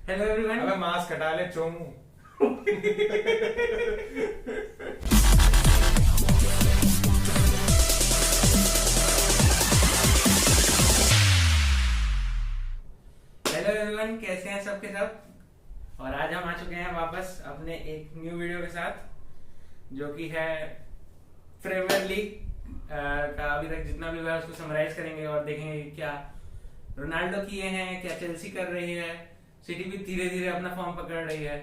Hello everyone. अबे mask हटा ले चोमू। हेलो एवरीवन, कैसे हैं सबके सब। और आज हम आ चुके हैं वापस अपने एक न्यू वीडियो के साथ, जो कि है प्रीमियर लीग का अभी तक जितना भी हुआ है उसको समराइज करेंगे और देखेंगे कि क्या रोनाल्डो किए हैं, क्या चेल्सी कर रही है, सिटी भी धीरे धीरे अपना फॉर्म पकड़ रही है,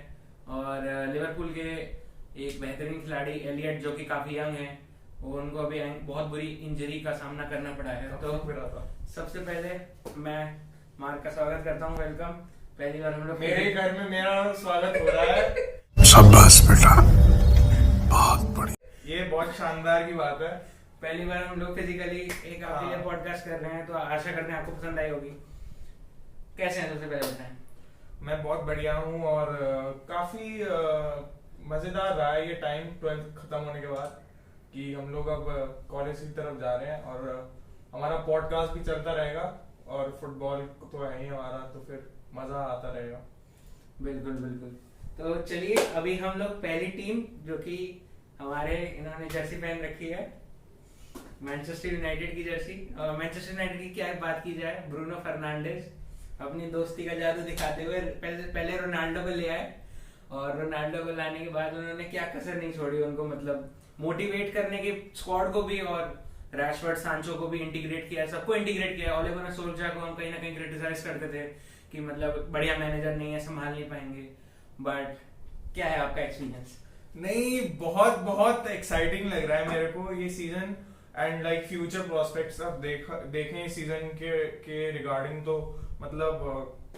और लिवरपूल के एक बेहतरीन खिलाड़ी एलियट जो कि काफी यंग है, वो उनको अभी बहुत बुरी इंजरी का सामना करना पड़ा है। तो सबसे पहले मैं मार्क का स्वागत करता हूँ, वेलकम। पहली बार हम लोग मेरे घर में मेरा स्वागत हो रहा है। शाबाश बेटा, बहुत बढ़िया। ये बहुत शानदार की बात है। पहली बार हम लोग फिजिकली एक आपके लिए पॉडकास्ट कर रहे हैं, तो आशा करते हैं आपको पसंद आई होगी। कैसे हैं, सबसे पहले बताएं। मैं बहुत बढ़िया हूँ और काफी मजेदार रहा है ये टाइम 12th खत्म होने के बाद, कि हम लोग अब कॉलेज की तरफ जा रहे हैं और हमारा पॉडकास्ट भी चलता रहेगा और फुटबॉल तो है ही हमारा, तो फिर मजा आता रहेगा। बिल्कुल बिल्कुल। तो चलिए, अभी हम लोग पहली टीम जो कि हमारे इन्होंने जर्सी पहन रखी है, मैनचेस्टर यूनाइटेड की जर्सी। मैनचेस्टर यूनाइटेड की क्या बात की जाए, ब्रूनो फर्नांडिस अपनी दोस्ती का जादू दिखाते हुए पहले रोनाल्डो को ले आए, और रोनाल्डो को लाने के बाद उन्होंने क्या कसर नहीं छोड़ी उनको, मतलब मोटिवेट करने के स्क्वाड को भी, और रैशफोर्ड सांचो को भी इंटीग्रेट किया, सबको इंटीग्रेट किया। ओले गुनार सोल्जार को हम कहीं ना कहीं क्रिटिसाइज करते थे कि मतलब बढ़िया मैनेजर नहीं है, संभाल नहीं पाएंगे, बट क्या है आपका एक्सपीरियंस? नहीं, बहुत बहुत एक्साइटिंग लग रहा है मेरे को ये season, and like future prospects अब देखें इस सीजन के रिगार्डिंग, तो मतलब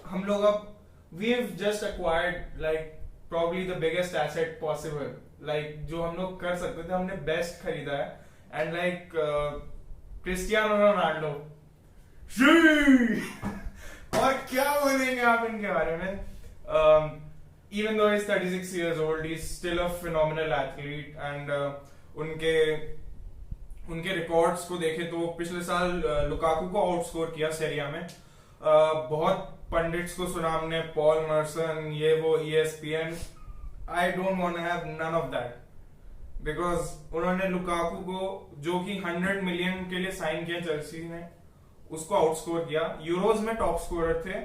हम लोग अब we have just acquired like probably the biggest asset possible, like जो हम लोग कर सकते थे हमने बेस्ट खरीदा है, एंड लाइक क्रिस्टियानो रोनाल्डो। और क्या बोलेंगे आप इनके बारे में? Even though he's 36 years old, he's still a phenomenal athlete, and उनके रिकॉर्ड्स को देखें तो पिछले साल लुकाकू को आउटस्कोर किया सेरिया में। बहुत पंडित्स को सुना हमने, पॉल मर्सन, ये वो, ESPN। I don't want to have none of that, because उन्होंने लुकाकू को, जो कि 100 मिलियन के लिए साइन किया चेल्सी ने, उसको आउटस्कोर किया। यूरोज में टॉप स्कोरर थे,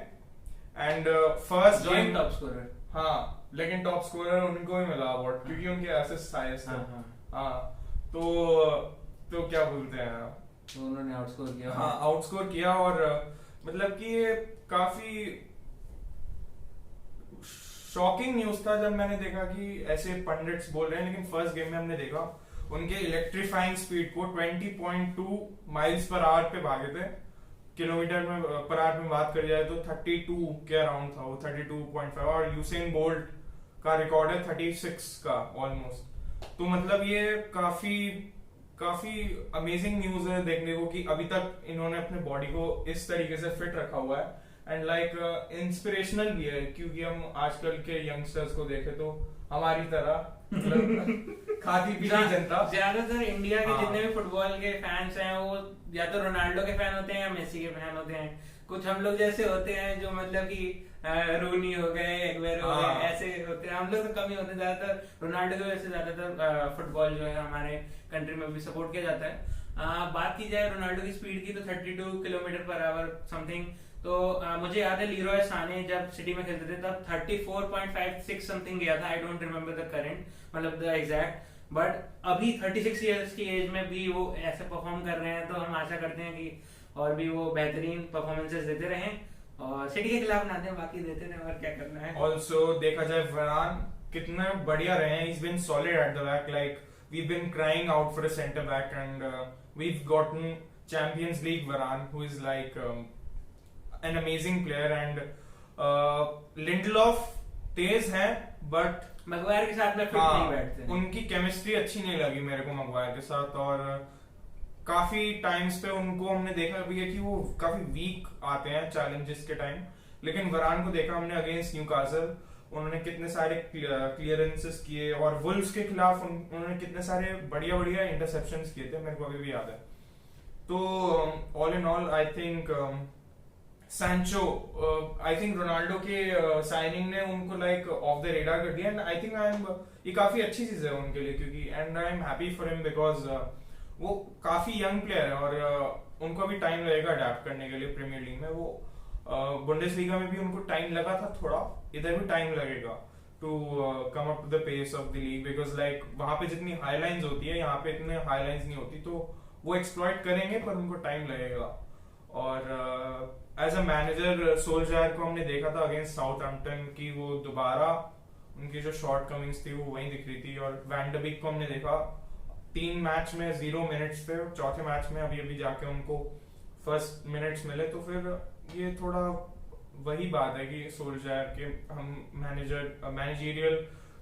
and first game top scorer. हाँ, लेकिन टॉप स्कोरर उनको ही मिला अवार्ड, क्योंकि उनके असिस्ट हाईएस्ट थे। हाँ, तो क्या बोलते हैं, तो उन्होंने आउटस्कोर किया। हाँ, आउटस्कोर किया, और मतलब कि ये काफी शॉकिंग न्यूज था जब मैंने देखा कि ऐसे पंडित्स बोल रहे हैं, लेकिन फर्स्ट गेम में हमने देखा उनके इलेक्ट्रीफाइंग स्पीड को 20.2 माइल्स पर आवर पे भागे थे। किलोमीटर में पर आवर में बात करी जाए तो 32 के अराउंड था वो, 32.5, और यूसेन बोल्ट का रिकॉर्ड है 36 का ऑलमोस्ट। तो मतलब ये काफी अमेजिंग न्यूज है देखने को कि अभी तक इन्होंने अपने बॉडी को इस तरीके से फिट रखा हुआ है, एंड लाइक इंस्पिरेशनल भी है, क्योंकि हम आजकल के यंगस्टर्स को देखें तो हमारी तरह मतलब खाती पीती जनता, ज्यादातर इंडिया के जितने भी फुटबॉल के फैंस हैं वो या तो रोनाल्डो के फैन होते हैं या मेसी के फैन होते हैं। कुछ हम लोग जैसे होते हैं जो मतलब कि रूनी हो गए, एग्वेरो हो गए, ऐसे होते हैं। हम लोग तो कम ही होते हैं, ज्यादातर रोनाल्डो की वजह से ज्यादातर फुटबॉल जो है हमारे कंट्री में भी सपोर्ट किया जाता है। बात की जाए रोनाल्डो की स्पीड की तो 32 किलोमीटर पर आवर समथिंग। तो मुझे याद है लीरॉय साने जब सिटी में खेलते थे तब 34.56 समथिंग गया था। I don't remember the current, मतलब द एग्जैक्ट, बट अभी 36 इयर्स की एज में भी वो ऐसे परफॉर्म कर रहे हैं, तो हम आशा करते हैं कि और भी वो बेहतरीन परफॉर्मेंसेस देते रहें और सिटी के खिलाफ ना दें, बाकी देते रहें, और क्या करना है। ऑल्सो देखा जाए वरान कितना बढ़िया रहे हैं, he's been solid at the back, like we've been crying out for a center back, and we've gotten Champions League Varane, who is like an amazing player, and Lindelof तेज है, but मैगवायर के साथ में fit नहीं बैठते हैं। उनकी chemistry अच्छी नहीं लगी मेरे को मैगवायर के साथ, और काफी टाइम्स पे उनको हमने देखा भी है कि वो काफी वीक आते हैं चैलेंजेस के टाइम। लेकिन वरान को देखा हमने अगेंस्ट न्यूकासल, उन्होंने कितने सारे क्लियरेंसेस किए, और वुल्व्स के खिलाफ उन्होंने कितने सारे बढ़िया बढ़िया इंटरसेप्शंस किए थे, मेरे को अभी भी याद है। तो all in all I think Sancho, I think Ronaldo के साइनिंग ने उनको लाइक ऑफ द रेडार कर दिया, एंड आई थिंक ये काफी अच्छी चीज है उनके लिए, क्योंकि and I am happy for him because वो काफी यंग प्लेयर है और उनको अभी टाइम लगेगा अडेप्ट करने के लिए प्रीमियर लीग में। वो बुंडेसलीगा में भी उनको टाइम लगा था थोड़ा, इधर भी टाइम लगेगा to come up to the pace of the league, because like वहां पे जितनी हाईलाइंस होती है यहाँ पे इतने हाईलाइंस नहीं होती, तो वो एक्सप्लॉइट करेंगे पर उनको टाइम लगेगा। और एज अ मैनेजर सोल्जायर को हमने देखा था अगेंस्ट साउथहैम्पटन की, वो दोबारा उनकी जो शॉर्ट कमिंग्स थी वो वहीं दिख रही थी। और वैन डे बीक को हमने देखा 3 मैच में 0 मिनट्स थे, चौथे मैच में अभी जाके उनको फर्स्ट मिनट्स मिले, तो फिर ये थोड़ा वही बात है कि सोल्जायर के हम मैनेजरियल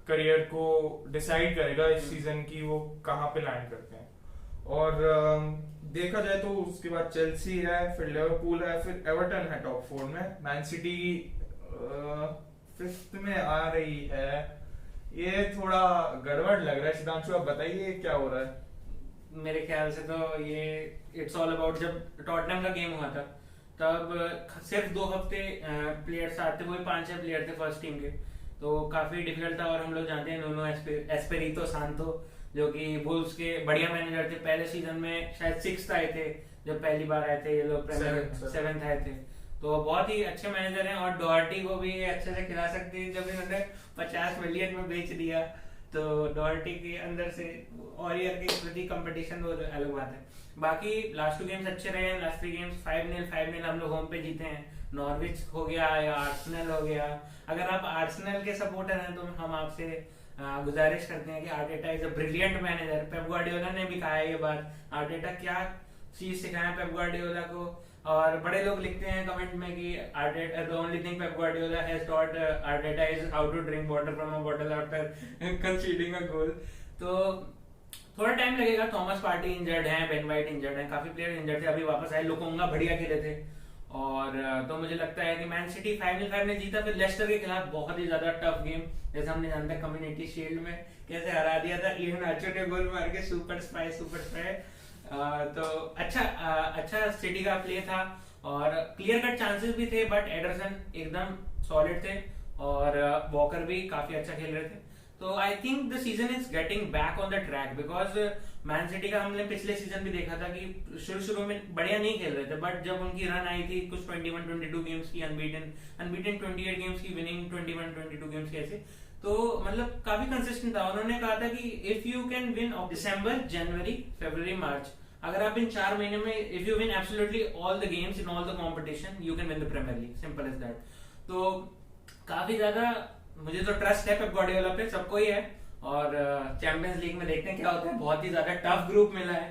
करियर को डिसाइड करेगा इस सीजन की वो कहाँ पे लैंड करते हैं। और देखा जाए तो उसके बाद चेल्सी है, फिर लिवरपूल है, फिर एवर्टन है टॉप 4 में, मैन सिटी 5th में आ रही है। ये थोड़ा गड़बड़ लग रहा है। सिद्धांशु आप बताइए क्या हो रहा है। मेरे ख्याल से तो ये इट्स ऑल अबाउट, जब टॉटनहम का गेम हुआ था तब सिर्फ 2 हफ्ते प्लेयर्स आते, वही 5-6 प्लेयर थे फर्स्ट टीम के, तो काफी डिफिकल्ट था। और हम लोग जानते हैं नूनो एस्पिरितो सांतो जो कि वुल्व्स के बढ़िया मैनेजर थे, पहले सीजन में शायद 6th आए थे जब पहली बार आए थे ये लोग, 7th आए थे, तो बहुत ही अच्छे मैनेजर हैं। और डॉर्टी को भी अच्छे से खिला सकते हैं, जब इन्होंने 50 मिलियन में बेच दिया तो डॉर्टी के अंदर से वॉरियर के प्रति कंपटीशन वो अलग बात है। बाकी लास्ट 2 गेम्स अच्छे रहे हैं, लास्ट 3 गेम्स 5-0 हम लोग होम पे जीते हैं। नॉर्विच हो गया या आर्सेनल हो गया। अगर आप आर्सेनल के सपोर्टर हैं तो हम आपसे गुजारिश करते हैं कि Arteta is a brilliant manager. Pep Guardiola ने भी कहा है ये बात, आर्टेटा क्या चीज सिखाया पेप गार्डियोला को। और बड़े लोग लिखते हैं कमेंट में कि Arteta the only thing Pep Guardiola has taught Arteta is how to drink water from a bottle after conceding a goal. तो थोड़ा टाइम लगेगा। थॉमस पार्टी इंजर्ड हैं, बेन वाइट इंजर्ड हैं, काफी प्लेयर इंजर्ड थे, अभी वापस आए। लोकोंगा बढ़िया खेले थे। और तो मुझे लगता है कि मैन सिटी 5-5 ने जीता। फिर लेस्टर के खिलाफ बहुत ही ज्यादा टफ गेम, जैसे हमने जानते हैं कम्युनिटी शील्ड में कैसे हरा दिया था, इहेनाचो ने गोल मार के सुपर स्पाई। तो अच्छा सिटी का प्ले था और क्लियर कट चांसेस भी थे, बट एडरसन एकदम सॉलिड थे और वॉकर भी काफी अच्छा खेल रहे थे। तो आई think the season is getting back on the track, because man city का हमने पिछले सीजन भी देखा था कि शुरू में बढ़िया नहीं खेल रहे थे, बट जब उनकी रन आई थी कुछ 21-22 गेम्स की अनबीटन 28 गेम्स की, विनिंग 21-22 गेम्स की, ऐसे तो मतलब काफी कंसिस्टेंट था। उन्होंने कहा था कि if you can win December, January, February, March, अगर आप इन 4 महीने में if you win absolutely all the games in all the competition, you can win the Premier League, simple as that. तो काफी ज्यादा मुझे तो ट्रस्ट है पेप गार्डियोला पे, सबको ही है। और चैंपियंस लीग में देखते हैं क्या होता है। बहुत ही ज्यादा टफ ग्रुप मिला है,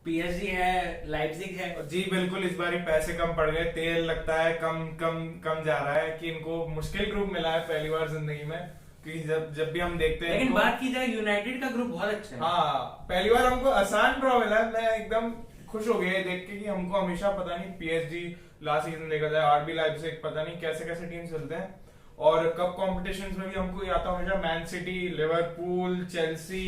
पीएसजी है, लाइप्जिग है। जी बिल्कुल, इस बार पैसे कम पड़ गए, तेल लगता है कम जा रहा है कि इनको मुश्किल ग्रुप मिला है पहली बार जिंदगी में, क्योंकि जब भी हम देखते हैं। लेकिन बात की जाए यूनाइटेड का ग्रुप बहुत अच्छा है। हाँ, पहली बार हमको आसान ड्रॉ मिला है। मैं एकदम खुश हो गया देख के कि हमको हमेशा पता नहीं पीएसजी लास्ट सीजन देखा जाए, आरबी लाइप्जिग, पता नहीं कैसे कैसे टीम चलते हैं। और कप कॉम्पिटिशंस में भी हमको आता हमेशा man city, Liverpool, Chelsea,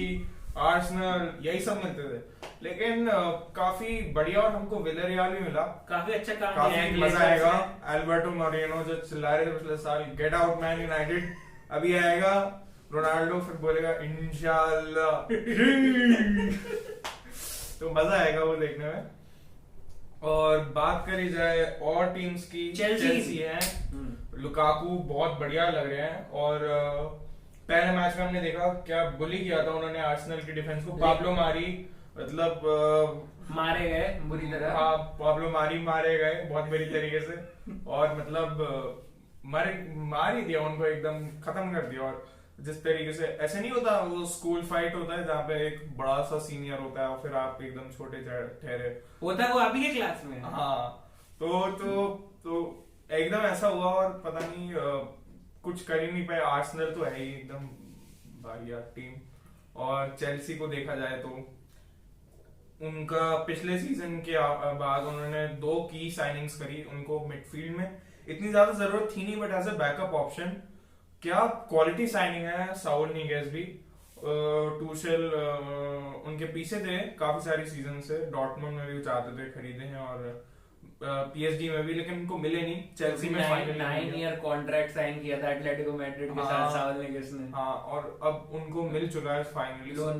Arsenal, यही सब मिलते थे। लेकिन काफी बढ़िया, और हमको विलेरियल भी मिला, काफी अच्छा काम काफी किया। मजा आएगा। अल्बर्टो मोरेनो जो चिल्ला रहे थे पिछले साल, गेट आउट मैन यूनाइटेड, अभी आएगा रोनाल्डो, फिर बोलेगा इंशाल्लाह। तो मजा आएगा वो देखने में। और बात करी जाए और टीम्स की, चेल्सी है, लुकाकू बहुत बढ़िया लग रहे हैं। और पहले मैच में हमने देखा क्या बुली किया था उन्होंने आर्सेनल की डिफेंस को। पाब्लो मारी मतलब मारे गए बुरी तरह। हाँ, पाब्लो मारी मारे गए बहुत बुरी तरीके से, और मतलब मार ही दिया उनको, एकदम खत्म कर दिया। और जिस तरीके से, ऐसे नहीं होता वो स्कूल फाइट होता है जहाँ पे एक बड़ा सा सीनियर होता है और फिर आप एकदम छोटे ठहरे होता है, वो अभी के क्लास में। हाँ, तो एकदम ऐसा हुआ। और पता नहीं कुछ कर ही नहीं पाए। आर्सेनल तो है ही एकदम बढ़िया टीम। और चेल्सी को देखा जाए तो उनका पिछले सीजन के बाद उन्होंने 2 की साइनिंग्स करी। उनको मिडफील्ड में इतनी ज्यादा जरूरत थी नहीं, but as a backup option क्या क्वालिटी साइनिंग है। साउल नीगेस भी, टूशेल उनके पीछे थे काफी सारी सीजन से, डॉर्टमुंड में भी चाहते थे, खरीदे हैं। और PSG में भी, लेकिन उनको मिले नहीं। चेल्सी में फाइनल 9 ईयर कॉन्ट्रैक्ट साइन किया था एटलेटिको मैड्रिड के साथ साउल निगेस ने। हाँ, और अब उनको मिल चुका है फाइनली, लोन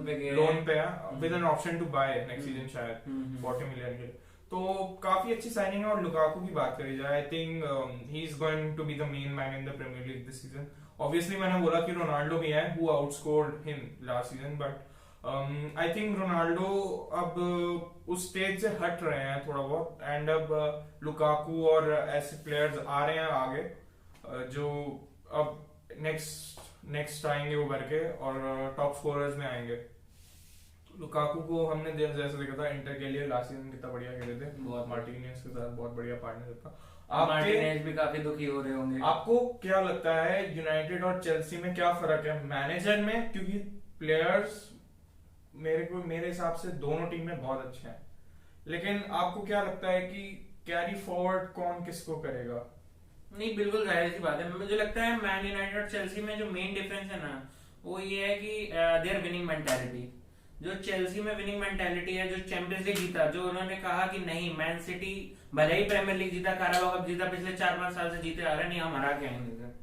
पे with an option to buy next season शायद 40 मिलियन के। तो काफी अच्छी साइनिंग है। और लुकाकू की बात करी जाए, I think he is going to be the main man in the Premier League this season. Obviously मैंने बोला कि रोनाल्डो भी है who outscored him last season, but I think Ronaldo अब उस स्टेज से हट रहे हैं थोड़ा बहुत, एंड अब लुकाकू और ऐसे प्लेयर्स आ रहे हैं आगे जो अब नेक्स्ट आएंगे उभर के और टॉप स्कोरर्स में आएंगे। लुकाकू को हमने जैसे देखा था इंटर के लिए लास्ट सीजन कितना बढ़िया खेले थे, मार्टिनेज के साथ बहुत बढ़िया पार्टनरशिप था। मार्टिनेज भी काफी दुखी हो रहे होंगे। आपको क्या लगता है यूनाइटेड और चेल्सी में क्या फर्क है मैनेजर में? क्योंकि प्लेयर्स मेरे हिसाब से दोनों टीम में बहुत अच्छे हैं, लेकिन आपको क्या लगता है कि कैरी फॉरवर्ड कौन किसको करेगा? नहीं, बिल्कुल जाहिर सी बात है। मुझे लगता है मैन यूनाइटेड और चेल्सी में जो मेन डिफरेंस है ना, वो ये है कि देयर विनिंग मेंटालिटी। जो चेल्सी में विनिंग मेंटालिटी है, जो चैंपियंस लीग जीता, जो उन्होंने कहा कि नहीं मैन सिटी भले ही प्रीमियर लीग जीता, काराबाओ कप जीता, पिछले 4-5 साल से जीते आ रहे हैं, नहीं हम हरा के आएंगे,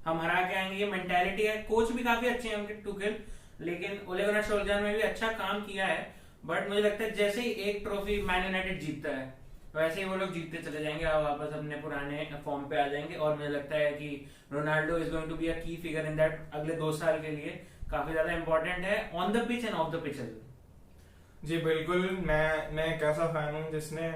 हम हरा के आएंगे, ये मेंटालिटी है। कोच भी काफी अच्छे हैं उनके, टुखेल, लेकिन ओले गुनार सोल्जार में भी अच्छा काम किया है। बट मुझे लगता है जैसे ही एक ट्रॉफी मैन यूनाइटेड जीतता है वैसे ही वो लोग जीतते चले जाएंगे और वापस अपने पुराने फॉर्म पे आ जाएंगे। और मुझे लगता है कि Ronaldo is going to be a key figure in that. अगले 2 साल के लिए काफी ज्यादा इंपॉर्टेंट है on the pitch and off the pitch. जी बिल्कुल, मैं एक ऐसा फैन हूँ जिसने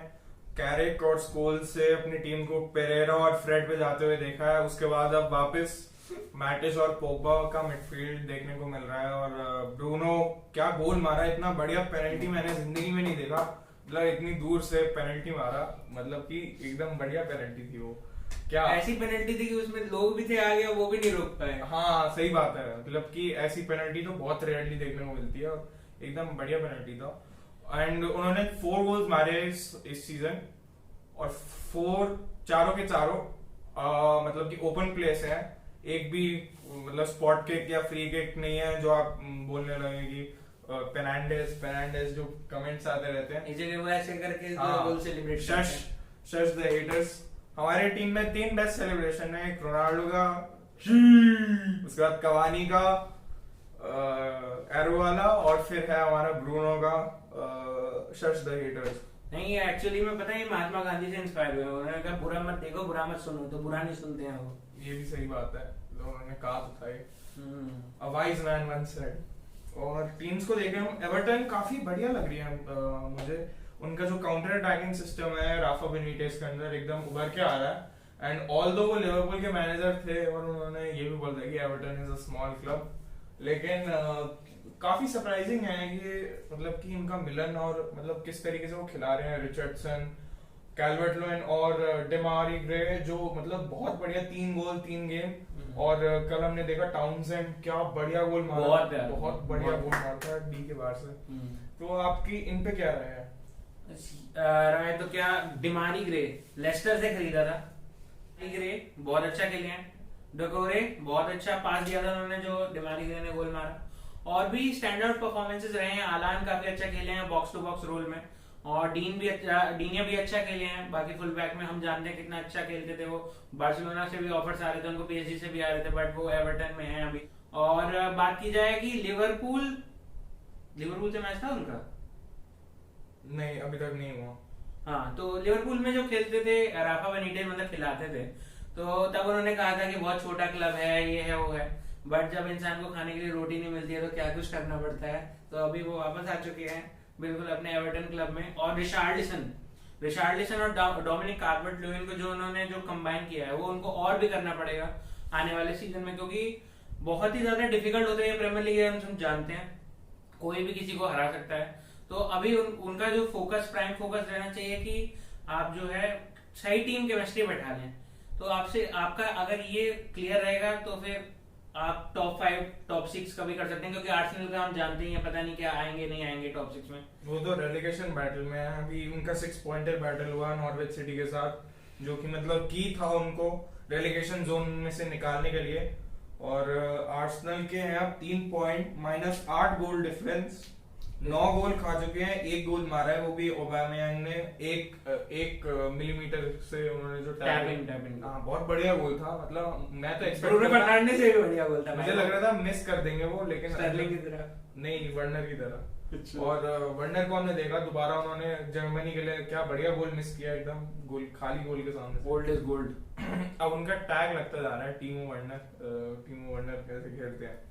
कैरिक और स्कोल्स से अपनी टीम को पेरेरा और फ्रेड पे जाते हुए देखा है। उसके बाद अब वापस मैटिस और पोग्बा का मिडफील्ड देखने को मिल रहा है। और ब्रूनो क्या गोल मारा, इतना बढ़िया पेनल्टी मैंने जिंदगी में नहीं देखा। मतलब इतनी दूर से पेनल्टी मारा, मतलब कि एकदम बढ़िया पेनल्टी थी वो। क्या ऐसी पेनल्टी थी कि उसमें लोग भी थे आगे, वो भी नहीं रोक पाए। हाँ सही बात है, मतलब कि ऐसी पेनल्टी तो बहुत रेयरली देखने को मिलती है, एकदम बढ़िया पेनल्टी था। एंड उन्होंने 4 गोल्स मारे इस सीजन, और चारों के चारों मतलब कि ओपन प्लेस है, एक भी मतलब स्पॉट किक या फ्री किक नहीं है जो आप बोलने लगे कि पेनांडेस जो कमेंट्स आते रहते हैं, इस जगह वो ऐसे करके गोल सेलिब्रेट शश द हेटर्स। हमारे टीम में 3 बेस्ट सेलिब्रेशन है, एक रोनाल्डो का, उसके बाद कवानी का एरो वाला, और फिर है हमारा ब्रूनो का शश द हेटर्स। नहीं, एक्चुअली में पता है ये महात्मा गांधी से इंस्पायर हुए। उन्होंने कहा बुरा मत देखो बुरा मत सुनो, तो बुरा नहीं सुनते हैं वो। ये भी सही बात है, उन्होंने कहा तो था ये, a wise man once said। और टीम्स को देख रहे हूँ, एवर्टन काफी बढ़िया लग रही है मुझे। उनका जो काउंटर अटैकिंग सिस्टम है राफा बेनिटेज के अंदर एकदम उभर के आ रहा है। एंड ऑल्दो वो लिवरपूल के मैनेजर थे और उन्होंने ये भी बोल दिया कि Everton is a small club, लेकिन काफी सरप्राइजिंग है ये, मतलब कि इनका मिलन और मतलब किस तरीके से वो खिला रहे हैं। रिचर्डसन, कैल्वर्ट लुइन और डेमारी ग्रे, जो मतलब बहुत बढ़िया 3 गोल 3 गेम। और कल हमने देखा टाउनसेंड क्या बढ़िया गोल मारा, बहुत बढ़िया गोल मारता है डी के बाहर से। तो आपकी इन पे क्या राय है? राय तो क्या, डेमारी ग्रे लेस्टर से खरीदा था, ग्रे बहुत अच्छा खेले हैं, डकोरे बहुत अच्छा पास दिया था उन्होंने जो डेमारी ग्रे ने गोल मारा। और भी स्टैंड आउट परफॉर्मेंसेस रहे हैं, आलान काफी अच्छा खेले हैं बॉक्स टू बॉक्स रोल में, और डीन भी अच्छा खेले हैं। बाकी फुल बैक में हम जानते हैं कितना अच्छा खेलते थे वो, बार्सिलोना से भी ऑफर्स आ रहे थे उनको, PSG से भी आ रहे थे, बट वो एवर्टन में है अभी। और बात की जाए कि लिवरपूल से मैच था उनका, नहीं अभी तक नहीं हुआ। हाँ, तो लिवरपूल में जो खेलते थे राफा बेनिटेज मतलब खिलाते थे, तो तब उन्होंने कहा था कि बहुत छोटा क्लब है, ये है वो है, बट जब इंसान को खाने के लिए रोटी नहीं मिलती है तो क्या कुछ करना पड़ता है। तो अभी वो वापस आ चुके हैं बिल्कुल अपने एवर्टन क्लब में। और रिचार्लिसन और डोमिनिक कार्वर्ट-लुइन को जो उन्होंने जो कंबाइन किया है वो उनको और भी करना पड़ेगा आने वाले सीजन में, क्योंकि बहुत ही ज्यादा डिफिकल्ट होता है प्रीमियर लीग, हम जानते हैं कोई भी किसी को हरा सकता है। तो अभी उनका जो प्राइम फोकस रहना चाहिए कि आप जो है सही टीम केमिस्ट्री बैठा लें। तो आपका अगर ये क्लियर रहेगा तो फिर आप टॉप 5 टॉप 6 का भी कर सकते हैं, क्योंकि आर्सेनल का हम जानते ही हैं, पता नहीं क्या आएंगे नहीं आएंगे टॉप 6 में। वो तो रेलेगेशन बैटल में है, अभी उनका 6 पॉइंटर बैटल हुआ नॉर्विच सिटी के साथ, जो कि मतलब की था उनको रेलेगेशन जोन में से निकालने के लिए। और आर्सेनल के हैं अब 3 पॉइंट -8 गोल डिफरेंस, 9 गोल खा चुके हैं, 1 गोल मारा है वो भी ओबामेयांग ने, एक मिलीमीटर से उन्होंने जो टैपिंग हाँ बहुत बढ़िया गोल था। मतलब मैं तो ब्रूनो फर्नांडिस से भी बढ़िया गोल था, मुझे लग रहा था मिस कर देंगे वो, लेकिन स्टर्लिंग की तरह नहीं, वर्नर की तरह। अच्छा। और वर्नर को हमने देखा दोबारा, उन्होंने जर्मनी के लिए क्या बढ़िया गोल मिस किया, एकदम गोल, खाली गोल के सामने। Gold is gold. अब उनका टैग लगता जा रहा है टीमो वर्नर कैसे खेलते हैं।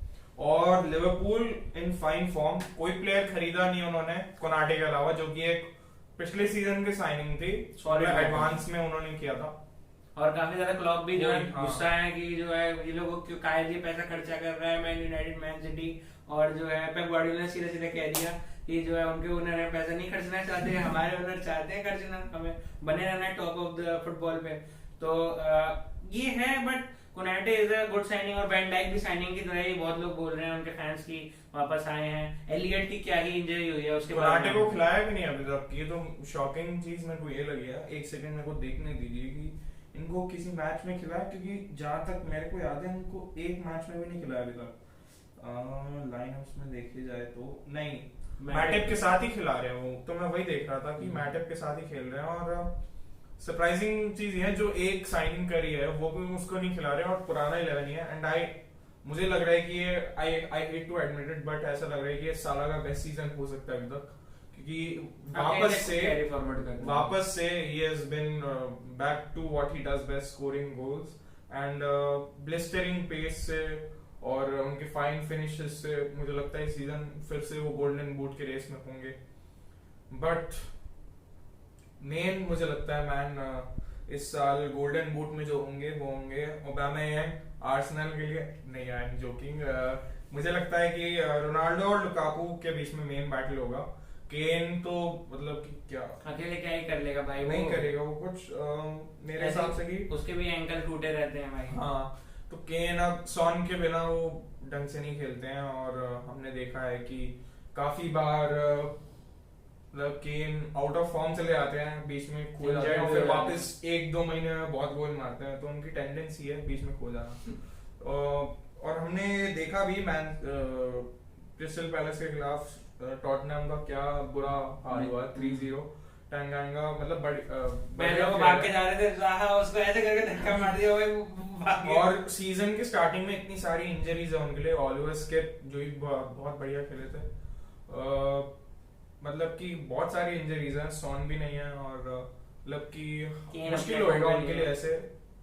और लिवरपूल इन फाइन फॉर्म, कोई प्लेयर खरीदा नहीं उन्होंने कोनाटे के अलावा, जो कि एक पिछले सीजन की साइनिंग थी, एडवांस में उन्होंने किया था। और काफी ज्यादा क्लब भी जो है हाँ। गुस्सा है कि जो है ये लोगों क्यों काहे ये पैसा खर्चा कर रहा है मैन यूनाइटेड, मैन सिटी, और जो है पेप गार्डियोला ने सीधे सीधे कह दिया कि जो है उनके ओनर है पैसा नहीं खर्चना चाहते, हमारे ओनर चाहते हैं खर्चना, हमें बने रहना है टॉप ऑफ द फुटबॉल पे। तो ये है, but Konate is a good signing, और वैन डाइक भी साइनिंग की तरह ही बहुत लोग बोल रहे हैं उनके फैंस की वापस आए हैं। एलियट की क्या ही इंजरी हुई है उसके बाद, कोनाटे को खिलाया भी नहीं अभी तक, ये तो शॉकिंग चीज मेरे को ये लगी है। एक सेकंड मेरे को देखने दीजिए कि इनको किसी मैच में खिलाया, क्योंकि जहां तक मेरे को याद है इनको एक मैच में भी नहीं खिलाया अभी तक। लाइनअप्स में देखे जाए तो नहीं, मैटिप के साथ ही खिला रहे हैं वो, तो मैं वही देख रहा था कि मैटिप के साथ ही खेल रहे हैं। और सरप्राइजिंग चीज ये है, जो एक साइनिंग करी है वो भी उसको नहीं खिला रहे हैं, और पुराना 11 ही है। एंड मुझे लग रहा है कि ये I hate to admit it, but ऐसा लग रहा है कि ये साला का बेस्ट सीजन हो सकता है अभी तक, क्योंकि वापस से he has been back to what he does best, scoring goals and blistering pace से और उनके फाइन फिनिशेस से मुझे लगता है इस सीजन फिर से वो गोल्डन बूट के रेस में होंगे। बट मेन मुझे लगता है मैन इस साल गोल्डन बूट में जो होंगे वो होंगे ओबामेयांग आर्सेनल के लिए। नहीं, आई एम जोकिंग। मुझे लगता है कि रोनाल्डो और लुकाकू के बीच में मेन बैटल होगा। केन तो मतलब कि क्या अकेले क्या ही कर लेगा भाई, नहीं करेगा वो कुछ, मेरे हिसाब से कि उसके भी एंकल टूटे रहते हैं भाई। हाँ, तो केन अब सॉन के बिना वो ढंग से नहीं खेलते हैं, और हमने देखा है कि काफी बार मतलब केन आउट ऑफ फॉर्म चले आते हैं, बीच में खो जाते हैं, और फिर वापस 1-2 महीने में बहुत गोल मारते हैं, तो उनकी टेंडेंसी है बीच में खो जाना। और हमने देखा भी क्रिस्टल पैलेस के खिलाफ टॉटनहम का क्या बुरा हाल हुआ, 3-0। टंगांगा मतलब भाग के जा रहे थे, उसको ऐसे करके धक्का मार दिया भाई। और सीजन के स्टार्टिंग में इतनी सारी इंजरीज है उनके लिए, ऑलिवर स्किप जो ही बहुत बढ़िया खेले थे, मतलब कि बहुत सारी इंजरीज हैं, सॉन भी नहीं है, और मतलब कि मुश्किल होगा उनके लिए ऐसे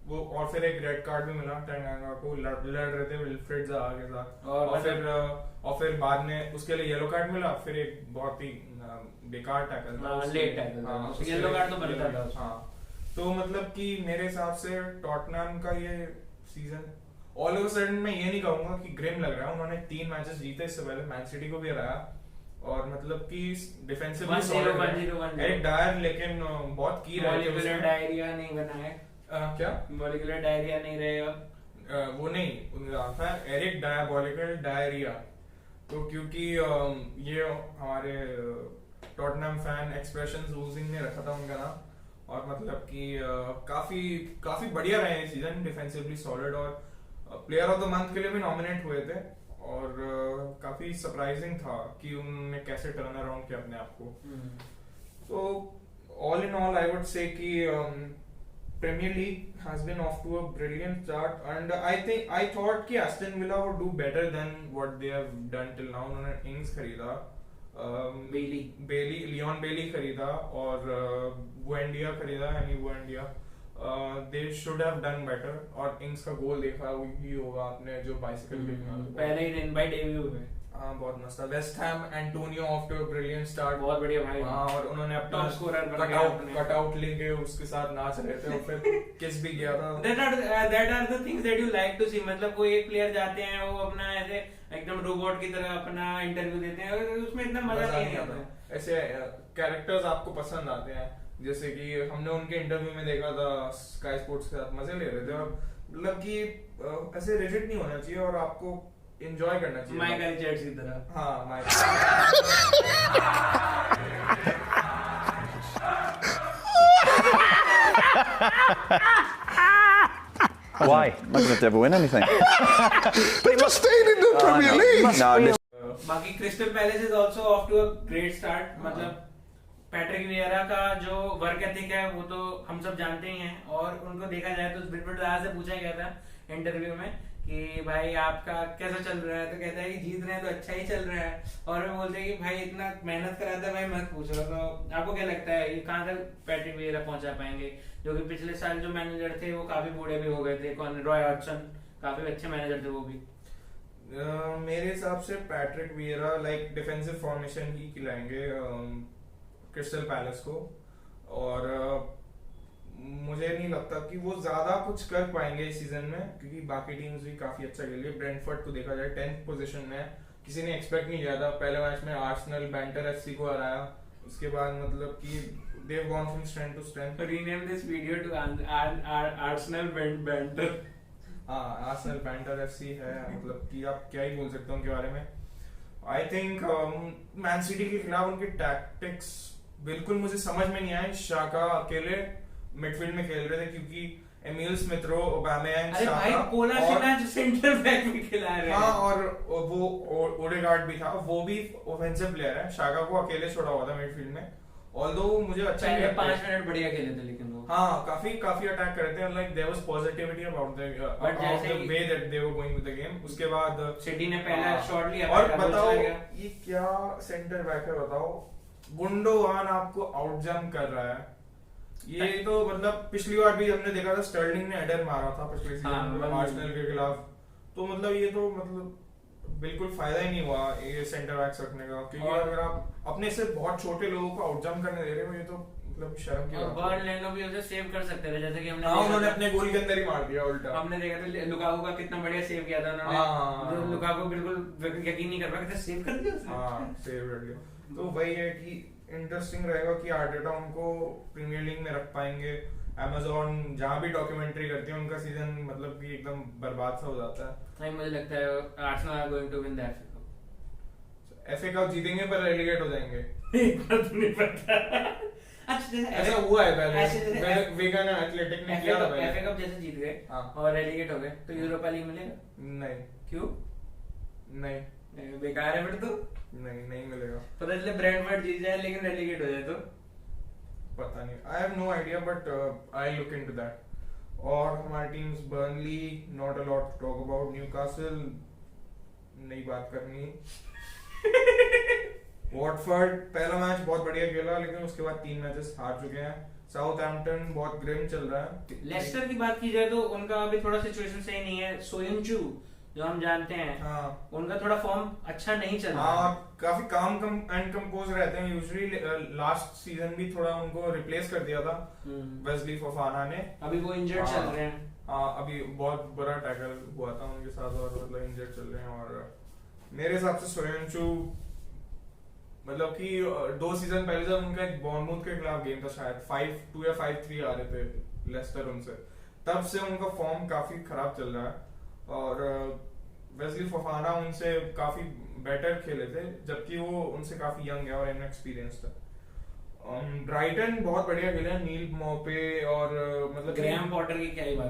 वो। और फिर एक रेड कार्ड भी मिला टंगांगा को, लड़ रहे थे विल्फ्रेड ज़ाहा के साथ, और फिर बाद में उसके लिए येलो कार्ड मिला, फिर एक बहुत ही बेकार टैकल था, लेट टैकल, येलो कार्ड तो बनता था। हाँ, तो मतलब कि मेरे हिसाब से टॉटनहम का ये सीजन ऑल ऑफ सडन मैं ये नहीं कहूंगा कि ग्रिम लग रहा है। उन्होंने 3 मैचेस जीते, इससे पहले मैन सिटी को भी हराया, और मतलब कि डिफेंसिवली सॉलिड एरिक डायर, लेकिन बहुत की रहा है। मॉलिक्यूलर डायरिया नहीं बना है क्या? मॉलिक्यूलर डायरिया नहीं रहेगा वो नहीं, उनका था एरिक डायबोलिकल डायरिया। तो क्योंकि ये हमारे टॉटनहम फैन एक्सप्रेशंस लूजिंग ने रखा था उनका नाम, और मतलब कि काफी बढ़िया रहे हैं सीजन, डिफेंसिवली सॉलिड, और प्लेयर ऑफ द मंथ के लिए भी नॉमिनेट हुए थे, और काफी सरप्राइजिंग था कि उन्होंने कैसे टर्न अराउंड किया अपने आप को। तो all in all I would say कि Premier League has been off to a brilliant start, and I thought कि Aston Villa would do better than what they have done till now. उन्होंने Ings खरीदा, Leone बेली खरीदा, और बुएंडिया खरीदा, they should have done better। और Ings का गोल देखा वही होगा आपने, जो बाइसिकल पहले ही दिन बाय डेब्यू में। हाँ, बहुत मस्त था। West Ham Antonio off to a brilliant start, बहुत बढ़िया भाई। हाँ, और उन्होंने अपना टॉप स्कोरर कट आउट लेके उसके साथ नाच रहे थे, और फिर किस भी गया था। That are the things that you like to see। मतलब कोई एक प्लेयर जाते हैं, वो अपना ऐसे एकदम रोबोट की तरह अपना इंटरव्यू देते हैं, उसमें इतना मजा नहीं आता। ऐसे कैरेक्टर्स आपको पसंद आते हैं, जैसे कि हमने उनके इंटरव्यू में देखा था स्काई स्पोर्ट्स के साथ, मजे ले रहे थे, और मतलब कि ऐसे रिजिड नहीं होना चाहिए, और आपको एंजॉय करना चाहिए माइकल रिचर्ड्स की तरह। हाँ, Why? I'm not going to ever win anything. They just stayed in the Premier League. No, बाकी Crystal Palace is also off to a great start. मतलब पैट्रिक वियरा का जो वर्क एथिक है वो तो हम सब जानते ही हैं, और उनको देखा जाए तो विनफर्ड ज़ाहा से पूछा गया था इंटरव्यू में कि भाई आपका कैसा चल रहा है, तो कहता है कि जीत रहे हैं तो अच्छा ही चल रहा है, और वो बोलते हैं कि भाई इतना मेहनत कराता है भाई मत पूछो। तो आपको क्या लगता है ये कहाँ तक पैट्रिक वियरा पहुंचा पाएंगे, जो कि पिछले साल जो मैनेजर थे वो काफी बूढ़े भी हो गए थे, रॉय हॉडसन काफी अच्छे मैनेजर थे वो भी। मेरे हिसाब से Patrick Vieira like defensive formation ही खिलाएंगे क्रिस्टल पैलेस को, और मुझे नहीं लगता कि वो ज्यादा कुछ कर पाएंगे इस सीजन में, क्योंकि बाकी टीम्स भी काफी अच्छा खेल रही है। ब्रेंटफोर्ड को देखा जाए 10th पोजीशन में, किसी ने एक्सपेक्ट नहीं किया था। पहले मैच में आर्सेनल बैंटर एफसी को हराया, उसके बाद मतलब कि they have gone from strength to strength. Rename this video to Arsenal Banter. हाँ, आर्सेनल बैंटर एफसी है, मतलब कि आप क्या ही बोल सकते हो उनके बारे में। आई थिंक मैन सिटी के खिलाफ उनके टैक्टिक्स बिल्कुल मुझे समझ में नहीं आए। शाका अकेले मिडफील्ड में खेल रहे थे, क्योंकि एमिल स्मिथ रो, ओबामेयांग, शाका और सेंटर बैक में खिला रहे हैं। हाँ, और वो ओडेगार्ड भी था, वो भी ऑफेंसिव प्लेयर है। शाका को अकेले छोड़ा हुआ था मिडफील्ड में, ऑल्दो मुझे अच्छा पहले 5 मिनट बढ़िया खेले थे, लेकिन वो हाँ काफी अटैक कर रहे थे, like there was positivity about the way that they were going with the game. उसके बाद सिटी ने पहला शॉट लिया, और बताओ ये क्या सेंटर बैक है, बताओ गुंडोगान आपको आउट जंप कर रहा है। ये तो मतलब पिछली बार भी हमने देखा था, स्टर्लिंग ने हेडर मारा था पिछले सीजन में आर्सेनल के खिलाफ। तो मतलब ये तो मतलब बिल्कुल फायदा ही नहीं हुआ ये सेंटर बैक्स रखने का, क्योंकि अगर आप अपने से बहुत छोटे लोगों को आउट जंप करने दे रहे हो, ये तो मतलब शर्म की बात है। बर्नलैंड भी उसे सेव कर सकते थे, जैसे कि हमने उन्होंने अपने गोल के अंदर ही मार दिया उल्टा। हमने देखा था लुकाकू का कितना बढ़िया सेव किया था उन्होंने, लुकाकू बिल्कुल यकीन नहीं कर रहा था, सेव कर दिया उसने। हां, सेव कर लिया। तो वही है कि इंटरेस्टिंग रहेगा कि आर्टेटा उनको प्रीमियर लीग में रख पाएंगे। Amazon जहाँ भी डॉक्यूमेंट्री करती है उनका सीजन मतलब कि एकदम बर्बाद सा हो जाता है। नहीं, मुझे लगता है Arsenal are going to win the FA cup. FA cup जीतेंगे पर रेलीगेट हो जाएंगे। तो नहीं पता। अच्छा, ऐसा हुआ है पहले, विगन एथलेटिक ने किया था पहले। FA कप जैसे जीत गए और रेलीगेट हो गए, तो यूरोपा लीग मिलेगा? नहीं। क्यों? नहीं, बेकार है फिर तो। नहीं मिलेगा। पता चले ब्रेंटफोर्ड जीत जाए लेकिन रेलीगेट हो जाए तो पता नहीं, I have no idea, but I look into that. और हमारी teams Burnley, not a lot to talk about. Newcastle नई बात करनी। वॉटफोर्ड पहला मैच बहुत बढ़िया खेला, लेकिन उसके बाद 3 मैचेस हार चुके हैं। साउथहैम्पटन बहुत ग्रिम चल रहा है। लेस्टर की बात की जाए तो उनका अभी थोड़ा सिचुएशन सही नहीं है। सोयिंचू जो हम जानते हैं, हाँ, उनका थोड़ा फॉर्म अच्छा नहीं चल रहा है। काफी काम एंड कंपोज रहते हैं यूजुअली। लास्ट सीजन भी थोड़ा उनको रिप्लेस कर दिया था वेस्ली फोफाना ने। अभी वो इंजर्ड चल रहे हैं। हाँ, अभी बहुत बड़ा टैकल हुआ था उनके साथ और मतलब इंजर्ड चल रहे हैं। और मेरे हिसाब से सोयिंचू मतलब कि 2 सीजन पहले जब उनका एक बॉर्नमूथ के खिलाफ गेम था, शायद 5-2 या 5-3 आ रहे थे लेस्टर उनसे, तब से उनका फॉर्म काफी खराब चल रहा है। और वेस्ली फोफाना उनसे काफी बेटर खेले थे, जबकि वो उनसे काफी यंग है और इनएक्सपीरियंस्ड है। ब्राइटन बहुत बढ़िया खेले, नील मॉपे और मतलब ग्रैहम पॉटर की क्या ही बात,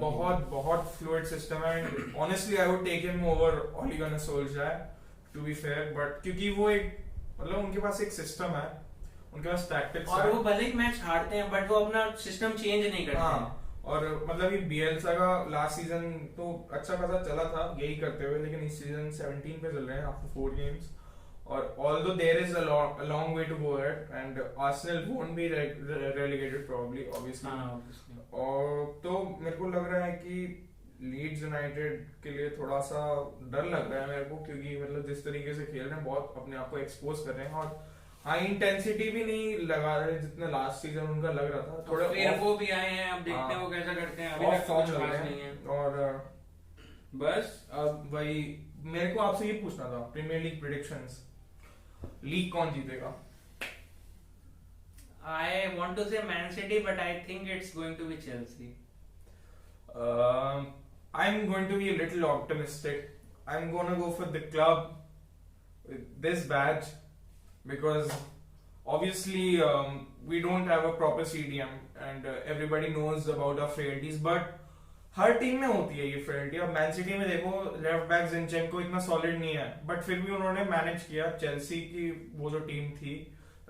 बहुत फ्लूइड सिस्टम है। Honestly I would take him over Ole Gunnar Solskjaer to be fair, but क्योंकि वो एक मतलब उनके पास एक सिस्टम है, उनके पास टैक्टिक्स है, और वो भले ही मैच हारते हैं बट वो अपना सिस्टम चेंज नहीं करते। हाँ, और मतलब ये बिएल्सा का लास्ट सीजन तो अच्छा खासा चला था यही करते हुए, लेकिन इस सीजन 17 पे चल रहे हैं आफ्टर 4 गेम्स। और although there is a long way to go ahead and Arsenal won't be relegated probably, obviously. और तो मेरे को लग रहा है कि लीड्स यूनाइटेड के लिए थोड़ा सा डर लग रहा है मेरे को, क्योंकि मतलब जिस तरीके से खेल रहे हैं बहुत अपने आप को एक्सपोज कर रहे हैं और हाई इंटेंसिटी भी नहीं लगा रहे जितना लास्ट सीजन उनका लग रहा था। थोड़े फिर वो भी आए हैं, अब देखते हैं वो कैसा करते हैं। अभी तक कुछ खास नहीं है। और बस अब वही मेरे को आपसे ये पूछना था, प्रीमियर लीग प्रेडिक्शंस, लीग कौन जीतेगा? I want to say Man City, but I think it's going to be Chelsea. I'm going to be a little optimistic. I'm gonna go for the club with this badge because obviously we don't have a proper CDM and everybody knows about our frailties. But her team में होती है ये friend. अब man city में देखो left back जिनचेंको इतना solid नहीं है, बट फिर भी उन्होंने मैनेज किया। चेल्सी की वो जो टीम थी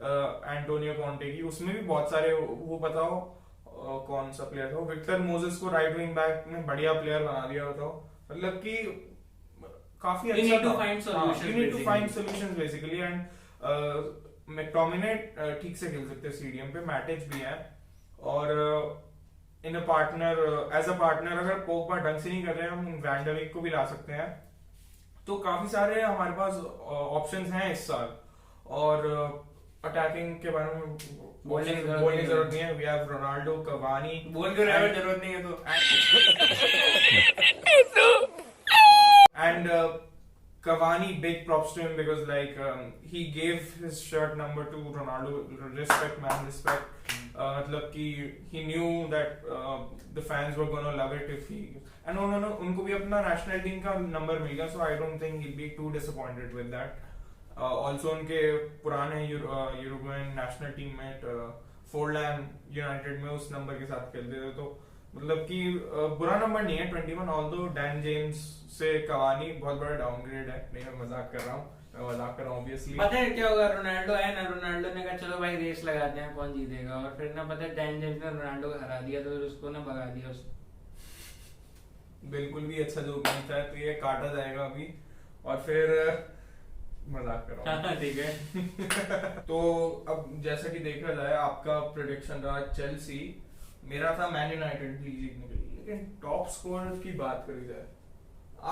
एंटोनियो कॉन्टे की, उसमें भी बहुत सारे, वो बताओ कौन सा प्लेयर था, विक्टर मोजेस को राइट विंग बैक में बढ़िया प्लेयर बना दिया। बताओ मतलब कि काफी अच्छा। You need to find solutions, you need to find solutions basically, and McTominay ठीक से खेल सकते हैं सीडीएम पे, मैटिच भी है, और in a partner, as a partner अगर पोगबा ढंग से नहीं कर रहे हैं, हम वैन डर बेक को भी ला सकते हैं। तो काफी सारे हमारे पास ऑप्शंस हैं इस साल, और अटैकिंग के बारे में बोलने की जरूरत नहीं है। वी हैव रोनाल्डो, कवानी, बोल के जरूरत नहीं है तो and Cavani, big props to him because like he gave his shirt number to Ronaldo. Respect man, respect. मतलब कि he knew that the fans were gonna love it if he, and उनको भी अपना नेशनल टीम का number मिल गया, so I don't think he'll be too disappointed with that. Also उनके पुराने यूरुग्वेन national teammate फोर्डलैम United में उस नंबर के साथ खेलते थे, तो मतलब कि बुरा नंबर नहीं है 21, ऑल्दो डैन जेम्स से कवानी बहुत बड़ा डाउनग्रेड है। नहीं मैं मजाक कर रहा हूँ ऑब्वियसली। पता है क्या होगा, रोनाल्डो आया ना, रोनाल्डो ने कहा चलो भाई रेस लगाते हैं कौन जीतेगा, और फिर ना पता है डैन जेम्स ने रोनाल्डो को हरा दिया, तो फिर उसको ना भगा दिया उसने। बिल्कुल भी अच्छा जो नहीं था, तो ये काटा जाएगा अभी, और फिर मजाक कर रहा हूँ ठीक है। तो अब जैसा कि देखा जाए, आपका प्रेडिक्शन रहा चेल्सी, मेरा था मैन यूनाइटेड जीतने के लिए, लेकिन टॉप स्कोरर की बात करी जाए,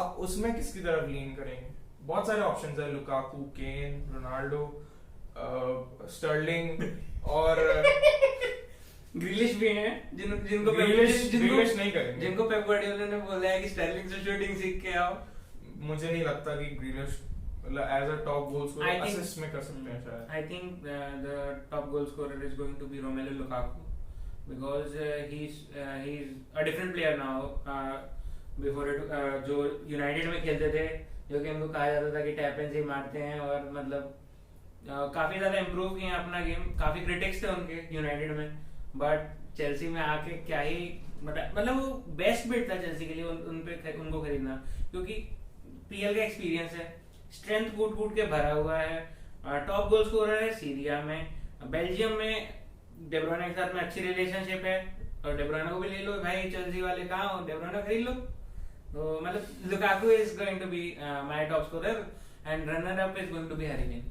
आप उसमें किसकी तरफ लीन करेंगे? बहुत सारे ऑप्शंस है, लुकाकू, केन, रोनाल्डो, स्टर्लिंग और ग्रिलिश भी हैं, जिनको ग्रिलिश नहीं करेंगे, जिनको पेप गार्डियोला ने बोला है कि स्टर्लिंग से शूटिंग सीख के आओ। मुझे नहीं लगता कि ग्रिलिश मतलब as a top goal scorer assist में कर सकते हैं शायद। I think the top goal scorer is going to be Romelu Lukaku, because he's a different player now. Before it, जो यूनाइटेड में खेलते थे, जो कि हमको कहा जाता था कि टैप एंड से मारते हैं, और मतलब काफी ज्यादा इम्प्रूव किए अपना गेम। काफी क्रिटिक्स थे उनके यूनाइटेड में, बट चेल्सी में आके क्या ही मतलब वो बेस्ट बिट था चेल्सी के लिए उनको खरीदना, क्योंकि पीएल का एक्सपीरियंस है, स्ट्रेंथ कूट के भरा हुआ है, टॉप गोल स्कोरर है सीरिया में, बेल्जियम में डे ब्रुयने के साथ में अच्छी रिलेशनशिप है, और डे ब्रुयने को भी ले लो भाई, चेल्सी वाले कहाँ हो, डे ब्रुयने खरीद लो। तो मतलब Lukaku is going to be my top scorer, and runner up is going to be Harry Kane.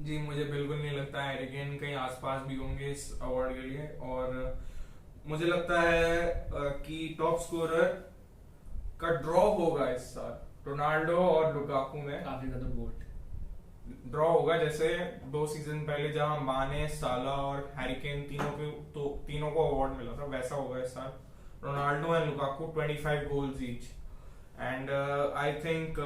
जी मुझे बिल्कुल नहीं लगता हैरी केन कहीं आसपास भी होंगे इस अवार्ड के लिए, और मुझे लगता है कि टॉप स्कोरर का ड्रॉ होगा इस साल, रोनाल्डो और लुकाकू में काफी ज्यादा वोट ड्रॉ होगा। जैसे 2 सीजन पहले जहां माने, साला और हैरी केन तीनों को अवार्ड मिला था, वैसा होगा इस साल। Ronaldo and Lukaku 25 goals each, and I think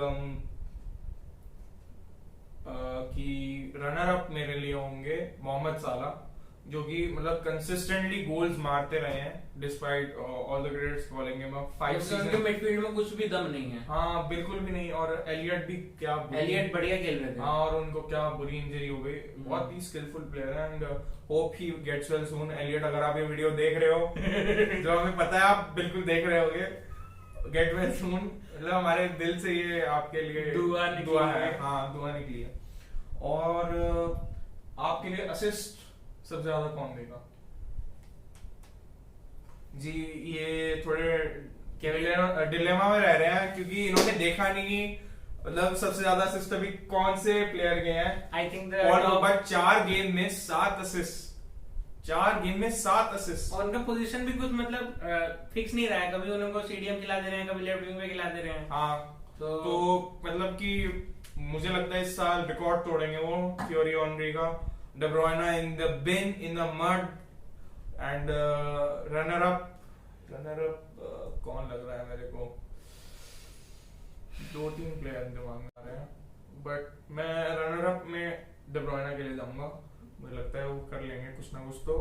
कि रनर अप मेरे लिए होंगे मोहम्मद साला, जो कि मतलब कंसिस्टेंटली गोल्स मारते रहे हैं despite all the critics calling him 5 season. Midfield में कुछ भी दम नहीं है। हाँ बिल्कुल भी नहीं, और एलियट भी क्या एलियट बढ़िया खेल रहे थे। हाँ, और उनको क्या बुरी इंजरी हो गई, बहुत ही स्किलफुल प्लेयर है, and hope he gets well soon. Elliott अगर आप ये वीडियो देख रहे हो जो हमें पता है आप बिल्कुल देख रहे होगे, गेट वेल सून, मतलब हमारे दिल से ये आपके लिए दुआ है। हाँ दुआ निकली है। और आपके लिए असिस्ट सबसे ज्यादा कौन देगा? जी ये थोड़े डिलेमा में रह रहे हैं, क्योंकि इन्होंने देखा नहीं कि मतलब सबसे ज्यादा असिस्ट अभी कौन से प्लेयर गए हैं। आई थिंक और 4 गेम में 7 असिस्ट, 4 गेम में 7 असिस्ट, और उनका पोजीशन भी कुछ मतलब फिक्स नहीं रहा है, कभी उनको सीडीएम खिला दे रहे हैं, कभी लेफ्ट विंग पे खिला दे रहे हैं। हाँ तो मतलब कि मुझे लगता है इस साल रिकॉर्ड तोड़ेंगे वो, थ्योरी ऑनरी का। De Bruyne in the bin, in the mud, and runner up कौन लग रहा है मेरे को? 2-3 प्लेयर दिमाग में आ रहे हैं, बट मैं रनर अप में De Bruyne के लिए जाऊंगा। मुझे लगता है वो कर लेंगे कुछ ना कुछ तो,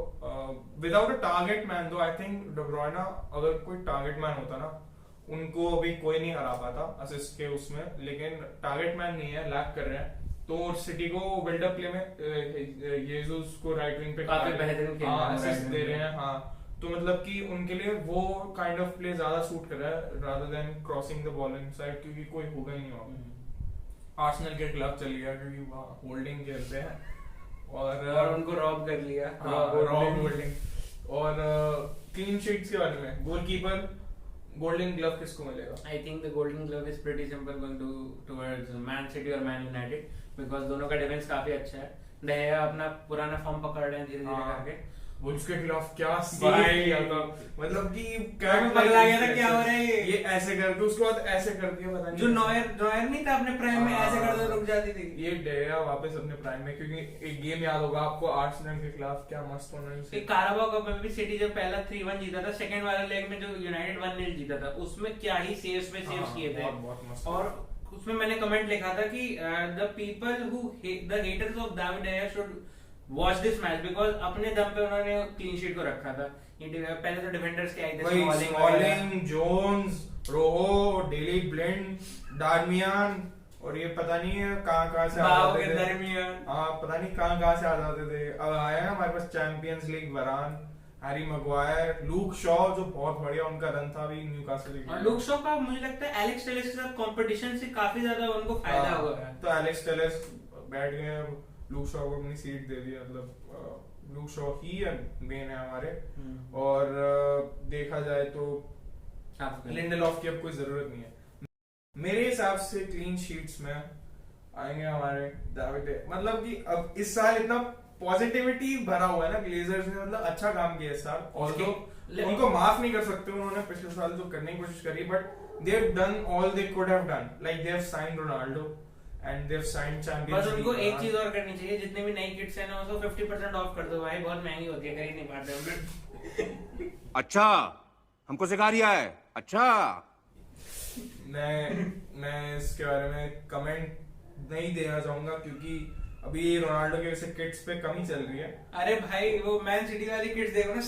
विदाउट अ टारगेट मैन। तो आई थिंक De Bruyne अगर कोई टारगेट मैन होता ना, उनको अभी कोई नहीं हरा पाता असिस्ट के उसमें, लेकिन टारगेट मैन नहीं है, लैक कर रहे हैं। तो सिटी को बिल्डअप प्ले में येजुस को राइट विंग पे काफी बेहतरीन असिस्ट दे रहे हैं। हाँ तो मतलब कि उनके लिए वो काइंड ऑफ प्ले ज्यादा सूट कर रहा है rather than crossing the ball inside, क्योंकि कोई होगा ही नहीं वहाँ। आर्सेनल के खिलाफ चल गया क्योंकि वहाँ होल्डिंग खेलते हैं और उनको रॉब कर लिया। Rob Holding. और क्लीन शीट्स के बारे में, गोलकीपर गोल्डन ग्लव किसको मिलेगा? I think the golden glove is pretty simple going to towards Man City और मैन यूनाइटेड, बिकॉज दोनों का डिफेंस काफी अच्छा है। De Gea अपना पुराना फॉर्म पकड़ रहे हैं धीरे धीरे करके। वुल्व्स के खिलाफ क्या सेव किया था, मतलब कि क्या पगला गया था, क्या हो रहा है ये ऐसे करके उसके बाद ऐसे कर दिया, पता नहीं जो नॉयर नहीं था अपने प्राइम में, ऐसे कर दो रुक जाती थी। ये De Gea वापस अपने प्राइम में, क्योंकि एक गेम याद होगा आपको आर्सेनल के खिलाफ, क्या मस्त उन्होंने काराबाओ कप में भी सिटी जब पहला 3-1 जीता था, सेकंड वाले लेग में जो यूनाइटेड 1-0 जीता था, उसमें क्या ही सेव्स पे सेव्स किए थे। बहुत मस्त। और उसमें मैंने कमेंट लिखा था कि the people who the haters of David De Gea should watch this match, because अपने दम पे उन्होंने क्लीन शीट को रखा था। पहले तो डिफेंडर्स के आए थे, स्मॉलिंग, जोन्स, रोहो, डेली ब्लिंड, डार्मियान, और ये पता नहीं कहाँ से आ जाते थे। हाँ, पता नहीं कहाँ से आ जाते थे। अब आया है हमारे पास चैंपियंस लीग वरान, हैरी मैग्वायर, लूक शॉ, जो बहुत बढ़िया उनका रन था भी न्यूकासल लीग में। लूक शॉ का मुझे लगता है एलेक्स टेलेस के साथ कंपटीशन से काफी ज्यादा उनको फायदा हुआ है। तो एलेक्स टेलेस बैठ गए, लूक शॉ को अपनी सीट दे दी, मतलब लूक शॉ ही मेन है हमारे। और देखा जाए तो लिंडलॉफ की अब कोई जरूरत नहीं है मेरे हिसाब से। क्लीन शीट्स में आएंगे हमारे डेविड, मतलब कि अब इस साल इतना पॉजिटिविटी भरा हुआ है ना ग्लेजर्स ने, मतलब अच्छा काम किया इस साल। ऑल्दो उनको माफ नहीं कर सकते, उन्होंने पिछले साल तो करने की कोशिश करी, but they have done all they could have done, like they have signed Ronaldo and they have signed champions league. बस उनको एक चीज और करनी चाहिए, जितने भी नई किट्स हैं ना उसको 50% ऑफ कर दो भाई, बहुत महंगी होती है, खरीद नहीं पाते हम। अच्छा, हमको सिखा रिया है। अच्छा, मैं इसके बारे में कमेंट नहीं देना चाहूंगा, क्योंकि अभी रोनाल्डो के वैसे किट्स पे कमी चल रही है। अरे भाई वो मैन सिटी वाली किट्स देखो ना,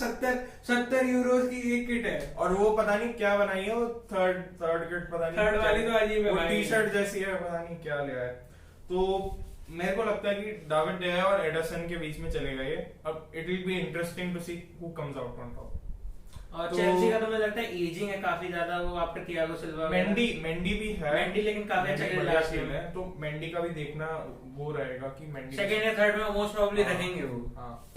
70 यूरोस की एक किट है, और वो पता नहीं क्या बनाई है, वो थर्ड किट पता नहीं, थर्ड वाली तो अजीब है भाई, टी शर्ट जैसी है, पता नहीं क्या लिया है। तो मेरे को लगता है कि डेविड De Gea और एडरसन के बीच में चलेगा ये। अब it will be interesting to see who comes out on top. और चेल्सी का तो मुझे लगता है एजिंग है काफी ज्यादा, वो आपका थियागो सिल्वा, मेंडी भी है, मेंडी लेकिन काफी अच्छा खेल लास्ट गेम है, तो मेंडी का भी देखना वो रहेगा कि मेंडी सेकंड या थर्ड में मोस्ट प्रोबब्ली रहेंगे वो। हाँ,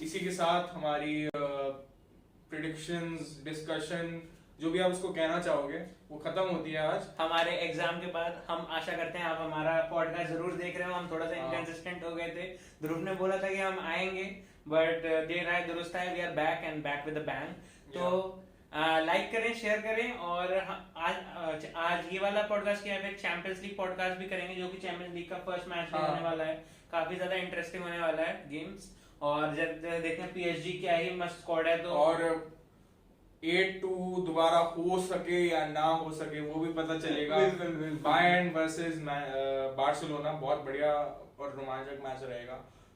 इसी के साथ हमारी प्रेडिक्शंस, डिस्कशन, जो भी आप उसको कहना चाहोगे, वो खत्म होती है आज। हमारे एग्जाम के बाद हम आशा करते हैं आप हमारा पॉडकास्ट जरूर देख रहे हो। हम थोड़ा सा इनकंसिस्टेंट हो गए थे, ध्रुव ने बोला था कि हम आएंगे, बट देर आए दुरुस्त है, we are back and back with a bang. तो लाइक करें, शेयर करें, और आज ये वाला पॉडकास्ट किया, फिर चैंपियंस लीग पॉडकास्ट भी करेंगे, जो कि चैंपियंस लीग का फर्स्ट मैच होने वाला है, काफी ज्यादा इंटरेस्टिंग होने वाला है गेम्स। और जब देखते हैं PSG क्या ही मस्त स्क्वाड है, तो और 8-2 दोबारा हो सके या ना हो सके वो भी पता चलेगा। बायर्न वर्सेस बार्सिलोना बहुत बढ़िया और रोमांचक मैच रहेगा,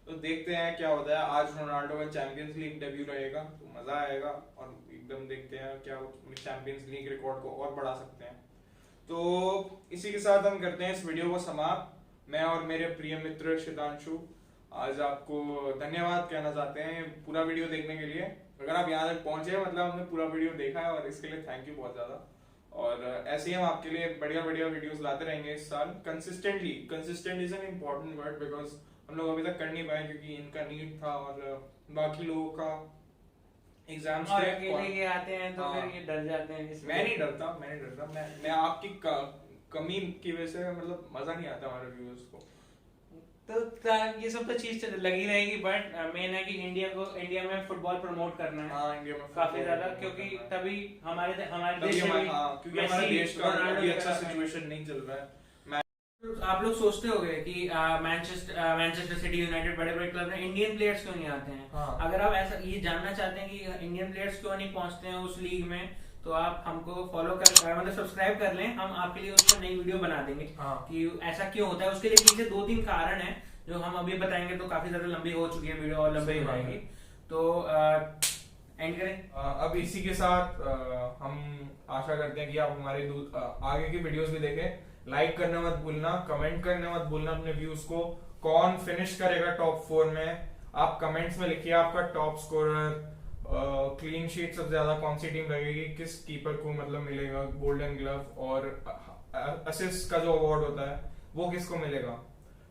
तो देखते हैं क्या होता है। आज रोनाल्डो का चैंपियंस लीग डेब्यू रहेगा, तो मजा आएगा, और एकदम देखते हैं क्या चैंपियंस लीग रिकॉर्ड को और बढ़ा सकते हैं। तो इसी के साथ हम करते हैं इस वीडियो को समाप्त। मैं और मेरे प्रिय मित्र शितांशु आज आपको धन्यवाद कहना चाहते हैं पूरा वीडियो देखने के लिए। अगर आप यहाँ तक पहुंचे, मतलब हमने पूरा वीडियो देखा है, और इसके लिए थैंक यू बहुत ज्यादा। और ऐसे ही हम आपके लिए बढ़िया वीडियोस लाते रहेंगे इस साल consistently. Consistent is an important word, because हम लोग अभी तक कर नहीं पाए क्योंकि इनका नीट था और बाकी लोगों का एग्जाम्स थे। अकेले आते हैं तो फिर ये डर जाते हैं। मैं नहीं डरता, मैं आपकी कमी की वजह से, मतलब मजा नहीं आता हमारे व्यूअर्स को। तो ये सब तो चीज लगी रहेगी, बट मेन है कि इंडिया में फुटबॉल प्रमोट करना है। हाँ, इंडिया में काफी ज्यादा, क्योंकि तभी हमारे देश क्योंकि हमारे देश का अभी अच्छा सिचुएशन नहीं चल रहा है। आप लोग सोचते होंगे कि मैनचेस्टर सिटी, यूनाइटेड बड़े बड़े क्लब हैं, इंडियन प्लेयर्स क्यों नहीं आते हैं? हाँ। अगर आप ऐसा ये जानना चाहते हैं कि इंडियन प्लेयर्स क्यों नहीं पहुंचते हैं उस लीग में, तो आप हमको फॉलो कर, मतलब सब्सक्राइब कर लें, हम आपके लिए उस पर नई वीडियो बना देंगे। हाँ। कि ऐसा क्यों होता है। उसके लिए पीछे 2-3 कारण है जो हम अभी बताएंगे, तो काफी ज्यादा लंबी हो चुकी है वीडियो, और लंबी हो जाएगी, तो एंड करें। अब इसी के साथ हम आशा करते हैं कि आप हमारे आगे की वीडियोस भी देखें। लाइक करना मत भूलना, कमेंट करना मत भूलना अपने व्यूज को। कौन फिनिश करेगा टॉप 4 में, आप कमेंट्स में लिखिए आपका टॉप स्कोरर, क्लीन शीट सबसे ज्यादा कौन सी टीम लगेगी, किस कीपर को मतलब मिलेगा गोल्डन ग्लव, और असिस्ट का जो अवार्ड होता है वो किसको मिलेगा।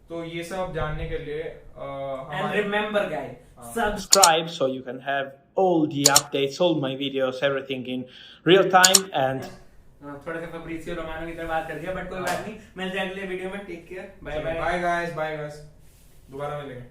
तो ये सब जानने के लिए And remember guys, subscribe so you can have all the updates, all my videos, everything in real time. And थोड़ा सा फब्रिसियो रोमानो की तरह बात कर दिया, बट कोई बात नहीं, मिलते हैं अगले वीडियो में। Take care, bye bye. Bye guys, दोबारा मिलेंगे।